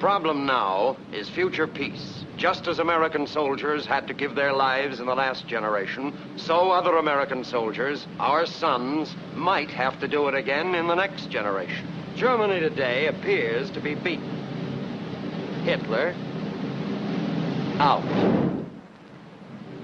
problem now is future peace. Just as American soldiers had to give their lives in the last generation, so other American soldiers, our sons, might have to do it again in the next generation. Germany today appears to be beaten. Hitler, out.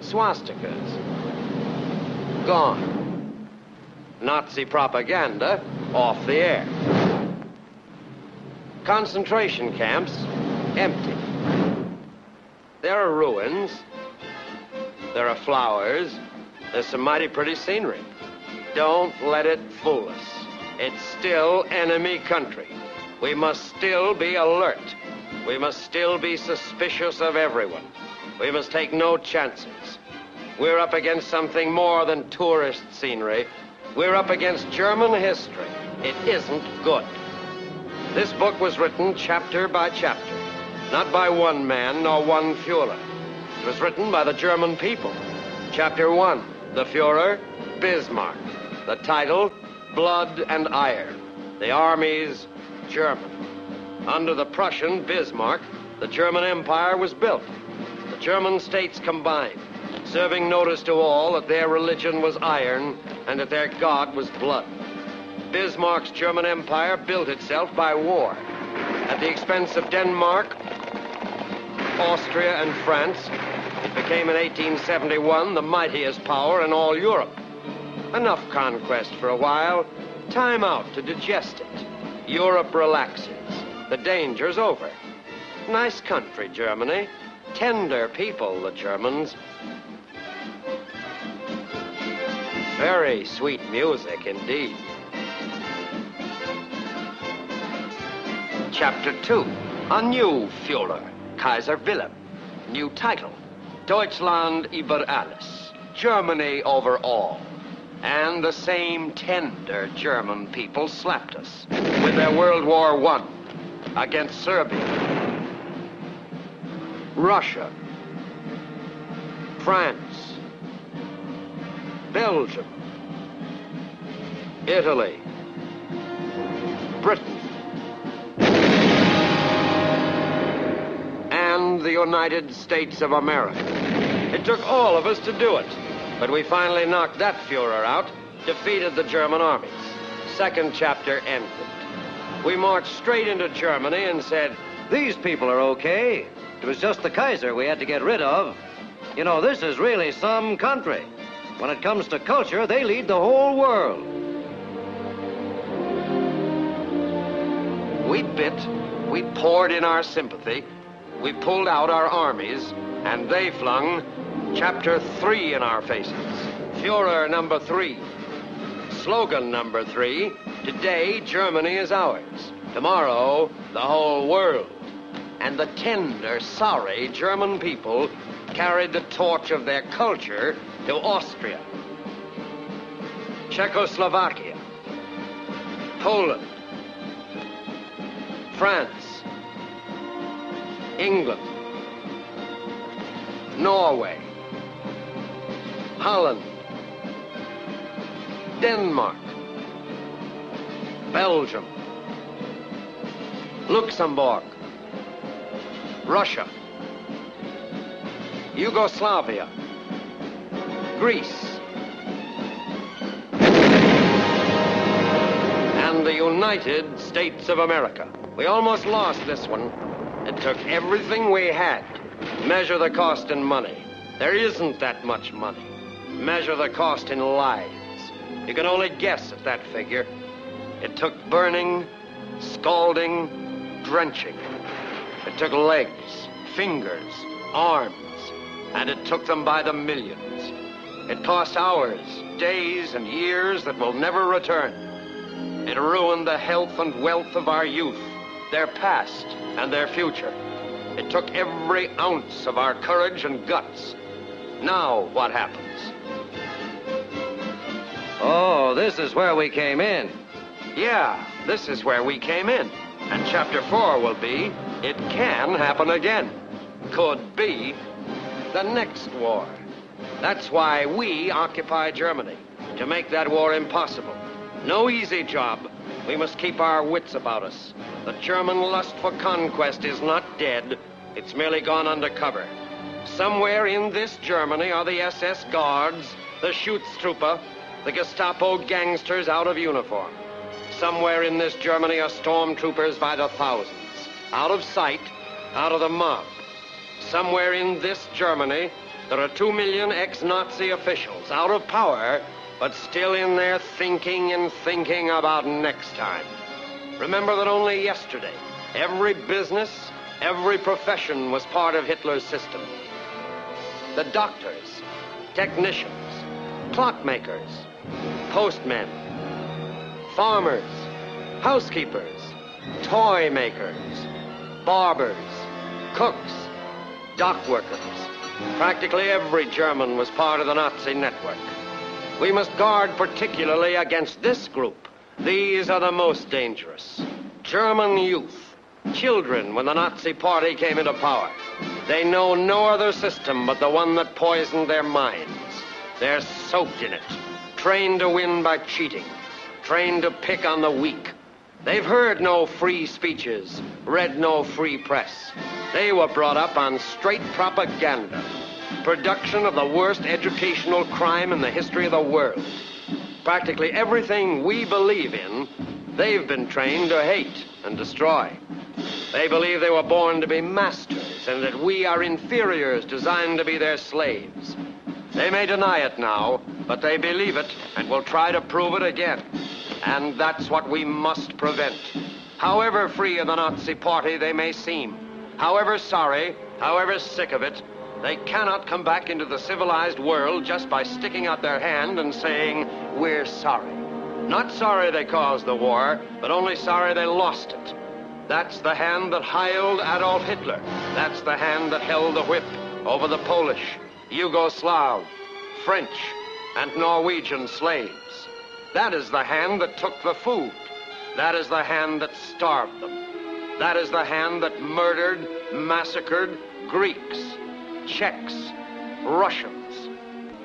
Swastikas, gone. Nazi propaganda, off the air. Concentration camps, empty. There are ruins, there are flowers, there's some mighty pretty scenery. Don't let it fool us. It's still enemy country. We must still be alert. We must still be suspicious of everyone. We must take no chances. We're up against something more than tourist scenery. We're up against German history. It isn't good. This book was written chapter by chapter, not by one man nor one Führer. It was written by the German people. Chapter 1, the Führer, Bismarck. The title, Blood and Iron. The armies, German. Under the Prussian Bismarck, the German Empire was built. The German states combined, serving notice to all that their religion was iron and that their God was blood. Bismarck's German Empire built itself by war, at the expense of Denmark, Austria, and France. It became in 1871 the mightiest power in all Europe. Enough conquest for a while. Time out to digest it. Europe relaxes. The danger's over. Nice country, Germany. Tender people, the Germans. Very sweet music indeed. Chapter 2, a new Führer, Kaiser Wilhelm. New title, Deutschland über alles, Germany over all. And the same tender German people slapped us with their World War I against Serbia, Russia, France, Belgium, Italy, Britain, and the United States of America. It took all of us to do it, but we finally knocked that Führer out, defeated the German armies. Second chapter ended. We marched straight into Germany and said, "These people are okay. It was just the Kaiser we had to get rid of. You know, this is really some country. When it comes to culture, they lead the whole world." We bit, we poured in our sympathy, we pulled out our armies, and they flung chapter 3 in our faces. Führer number 3. Slogan number 3, today Germany is ours. Tomorrow, the whole world. And the tender, sorry German people carried the torch of their culture to Austria, Czechoslovakia, Poland, France, England, Norway, Holland, Denmark, Belgium, Luxembourg, Russia, Yugoslavia, Greece, and the United States of America. We almost lost this one. It took everything we had. Measure the cost in money. There isn't that much money. Measure the cost in lives. You can only guess at that figure. It took burning, scalding, drenching. It took legs, fingers, arms, and it took them by the millions. It cost hours, days, and years that will never return. It ruined the health and wealth of our youth, their past and their future. It took every ounce of our courage and guts. Now, what happens? Oh, this is where we came in. Yeah, this is where we came in. And chapter 4 will be, it can happen again. Could be the next war. That's why we occupy Germany, to make that war impossible. No easy job, We must keep our wits about us. The German lust for conquest is not dead. It's merely gone undercover. Somewhere in this Germany are the SS guards, the Schutztruppe, the Gestapo gangsters out of uniform. Somewhere in this Germany are stormtroopers by the thousands, out of sight, out of the mob. Somewhere in this Germany, there are 2 million ex-Nazi officials, out of power, but still in there thinking and thinking about next time. Remember that only yesterday, every business, every profession was part of Hitler's system. The doctors, technicians, clockmakers, postmen, farmers, housekeepers, toy makers, barbers, cooks, dock workers. Practically every German was part of the Nazi network. We must guard particularly against this group. These are the most dangerous. German youth, children when the Nazi party came into power. They know no other system but the one that poisoned their minds. They're soaked in it, trained to win by cheating, trained to pick on the weak. They've heard no free speeches, read no free press. They were brought up on straight propaganda, production of the worst educational crime in the history of the world. Practically everything we believe in, they've been trained to hate and destroy. They believe they were born to be masters and that we are inferiors designed to be their slaves. They may deny it now, but they believe it and will try to prove it again. And that's what we must prevent. However free of the Nazi party they may seem, however sorry, however sick of it, they cannot come back into the civilized world just by sticking out their hand and saying, "We're sorry." Not sorry they caused the war, but only sorry they lost it. That's the hand that heiled Adolf Hitler. That's the hand that held the whip over the Polish, Yugoslav, French, and Norwegian slaves. That is the hand that took the food. That is the hand that starved them. That is the hand that murdered, massacred Greeks, Czechs, Russians.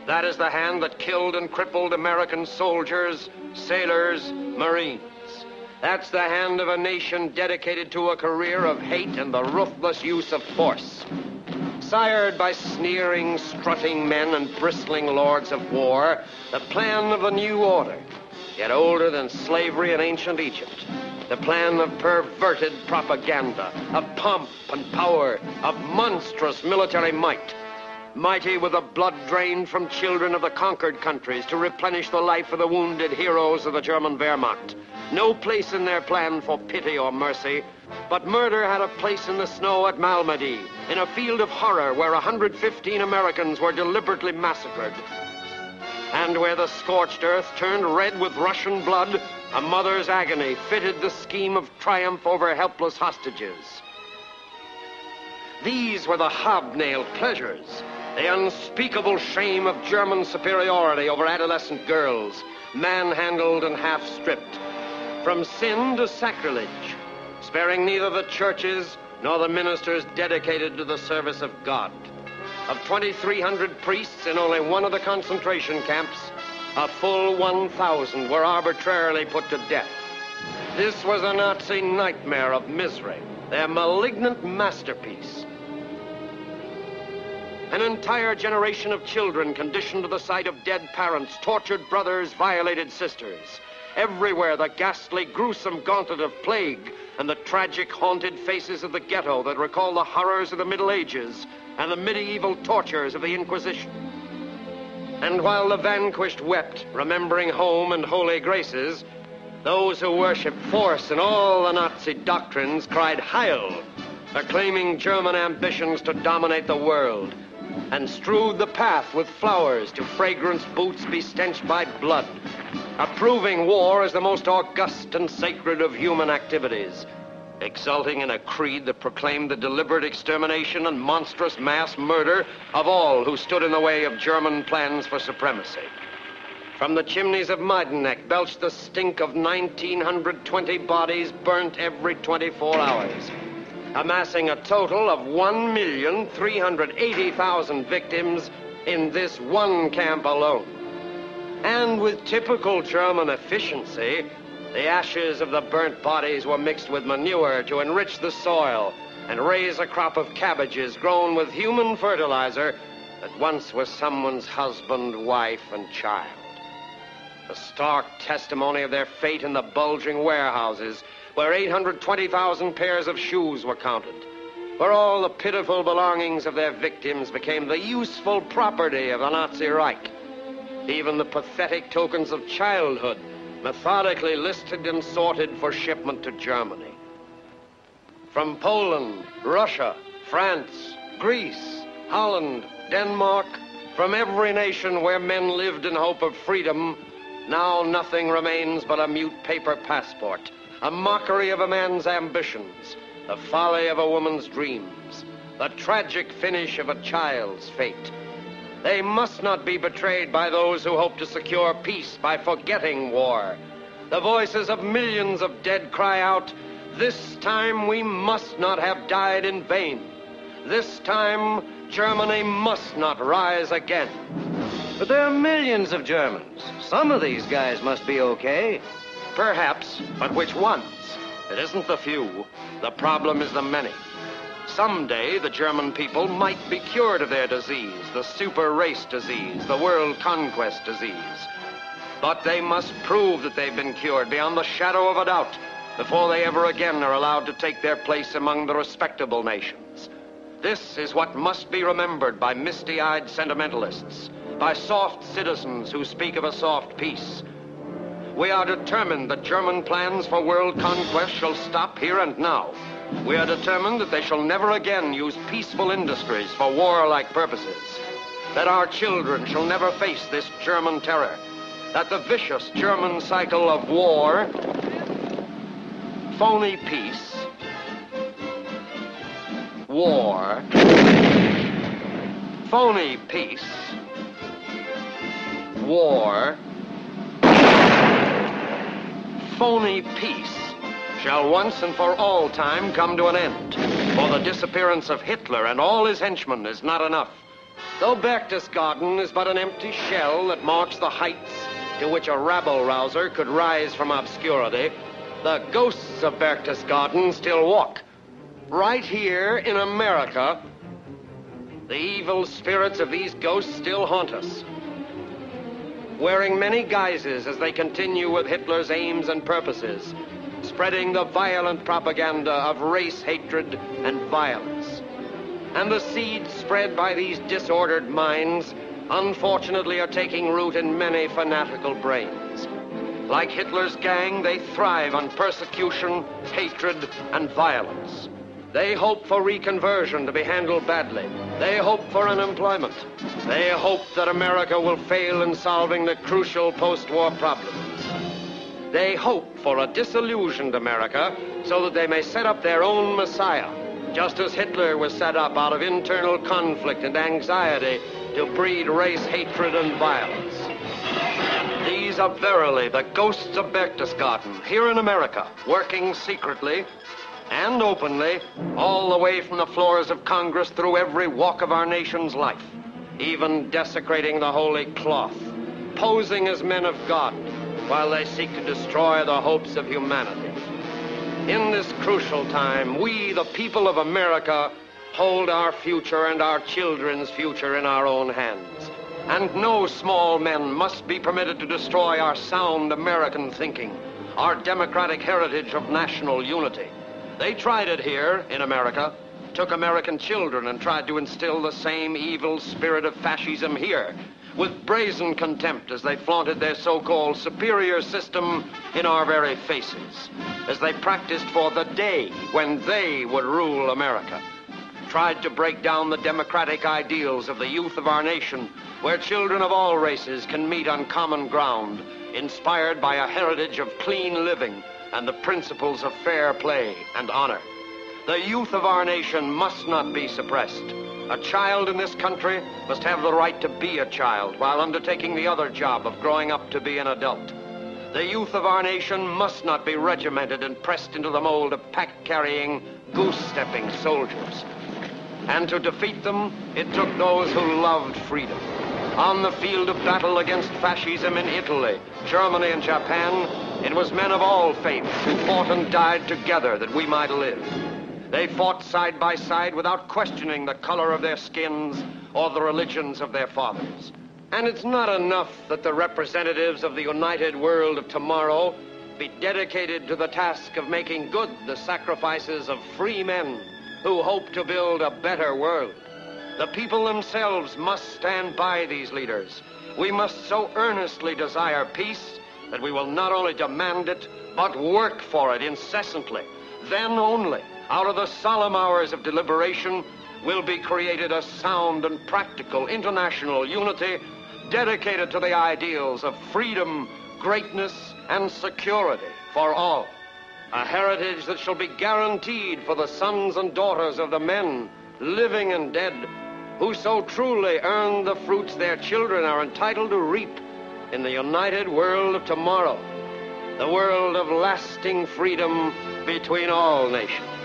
That is the hand that killed and crippled American soldiers, sailors, Marines. That's the hand of a nation dedicated to a career of hate and the ruthless use of force. Sired by sneering, strutting men and bristling lords of war, the plan of the new order, yet older than slavery in ancient Egypt. The plan of perverted propaganda, of pomp and power, of monstrous military might. Mighty with the blood drained from children of the conquered countries to replenish the life of the wounded heroes of the German Wehrmacht. No place in their plan for pity or mercy, but murder had a place in the snow at Malmedy, in a field of horror where 115 Americans were deliberately massacred. And where the scorched earth turned red with Russian blood, a mother's agony fitted the scheme of triumph over helpless hostages. These were the hobnailed pleasures, the unspeakable shame of German superiority over adolescent girls, manhandled and half-stripped, from sin to sacrilege, sparing neither the churches nor the ministers dedicated to the service of God. Of 2,300 priests in only one of the concentration camps, a full 1,000 were arbitrarily put to death. This was a Nazi nightmare of misery, their malignant masterpiece. An entire generation of children conditioned to the sight of dead parents, tortured brothers, violated sisters. Everywhere the ghastly, gruesome gauntlet of plague and the tragic, haunted faces of the ghetto that recall the horrors of the Middle Ages and the medieval tortures of the Inquisition. And while the vanquished wept, remembering home and holy graces, those who worshiped force and all the Nazi doctrines cried Heil, acclaiming German ambitions to dominate the world, and strewed the path with flowers to fragrant boots bestenched by blood, approving war as the most august and sacred of human activities, exulting in a creed that proclaimed the deliberate extermination and monstrous mass murder of all who stood in the way of German plans for supremacy. From the chimneys of Majdanek belched the stink of 1,920 bodies burnt every 24 hours, amassing a total of 1,380,000 victims in this one camp alone. And with typical German efficiency, The ashes of the burnt bodies were mixed with manure to enrich the soil and raise a crop of cabbages grown with human fertilizer that once was someone's husband, wife, and child. The stark testimony of their fate in the bulging warehouses where 820,000 pairs of shoes were counted, where all the pitiful belongings of their victims became the useful property of the Nazi Reich. Even the pathetic tokens of childhood methodically listed and sorted for shipment to Germany. From Poland, Russia, France, Greece, Holland, Denmark, from every nation where men lived in hope of freedom, now nothing remains but a mute paper passport, a mockery of a man's ambitions, the folly of a woman's dreams, the tragic finish of a child's fate. They must not be betrayed by those who hope to secure peace by forgetting war. The voices of millions of dead cry out, "This time we must not have died in vain. This time Germany must not rise again." But there are millions of Germans. Some of these guys must be okay. Perhaps, but which ones? It isn't the few. The problem is the many. Someday, the German people might be cured of their disease, the super race disease, the world conquest disease. But they must prove that they've been cured beyond the shadow of a doubt before they ever again are allowed to take their place among the respectable nations. This is what must be remembered by misty-eyed sentimentalists, by soft citizens who speak of a soft peace. We are determined that German plans for world conquest shall stop here and now. We are determined that they shall never again use peaceful industries for warlike purposes, that our children shall never face this German terror, that the vicious German cycle of war, phony peace, war, phony peace, war, phony peace shall once and for all time come to an end. For the disappearance of Hitler and all his henchmen is not enough. Though Berchtesgaden is but an empty shell that marks the heights to which a rabble-rouser could rise from obscurity, the ghosts of Berchtesgaden still walk. Right here in America, the evil spirits of these ghosts still haunt us, wearing many guises as they continue with Hitler's aims and purposes, spreading the violent propaganda of race hatred and violence. And the seeds spread by these disordered minds, unfortunately, are taking root in many fanatical brains. Like Hitler's gang, they thrive on persecution, hatred, and violence. They hope for reconversion to be handled badly. They hope for unemployment. They hope that America will fail in solving the crucial post-war problems. They hope for a disillusioned America so that they may set up their own Messiah, just as Hitler was set up out of internal conflict and anxiety to breed race hatred and violence. These are verily the ghosts of Berchtesgaden here in America, working secretly and openly all the way from the floors of Congress through every walk of our nation's life, even desecrating the holy cloth, posing as men of God, while they seek to destroy the hopes of humanity. In this crucial time, we, the people of America, hold our future and our children's future in our own hands. And no small men must be permitted to destroy our sound American thinking, our democratic heritage of national unity. They tried it here in America, took American children and tried to instill the same evil spirit of fascism here, with brazen contempt as they flaunted their so-called superior system in our very faces, as they practiced for the day when they would rule America. Tried to break down the democratic ideals of the youth of our nation, where children of all races can meet on common ground, inspired by a heritage of clean living and the principles of fair play and honor. The youth of our nation must not be suppressed. A child in this country must have the right to be a child while undertaking the other job of growing up to be an adult. The youth of our nation must not be regimented and pressed into the mold of pack-carrying, goose-stepping soldiers. And to defeat them, it took those who loved freedom. On the field of battle against fascism in Italy, Germany, and Japan, It was men of all faiths who fought and died together that we might live. They fought side by side without questioning the color of their skins or the religions of their fathers. And it's not enough that the representatives of the united world of tomorrow be dedicated to the task of making good the sacrifices of free men who hope to build a better world. The people themselves must stand by these leaders. We must so earnestly desire peace that we will not only demand it, but work for it incessantly. Then only, out of the solemn hours of deliberation, will be created a sound and practical international unity dedicated to the ideals of freedom, greatness, and security for all. A heritage that shall be guaranteed for the sons and daughters of the men, living and dead, who so truly earn the fruits their children are entitled to reap in the united world of tomorrow, the world of lasting freedom between all nations.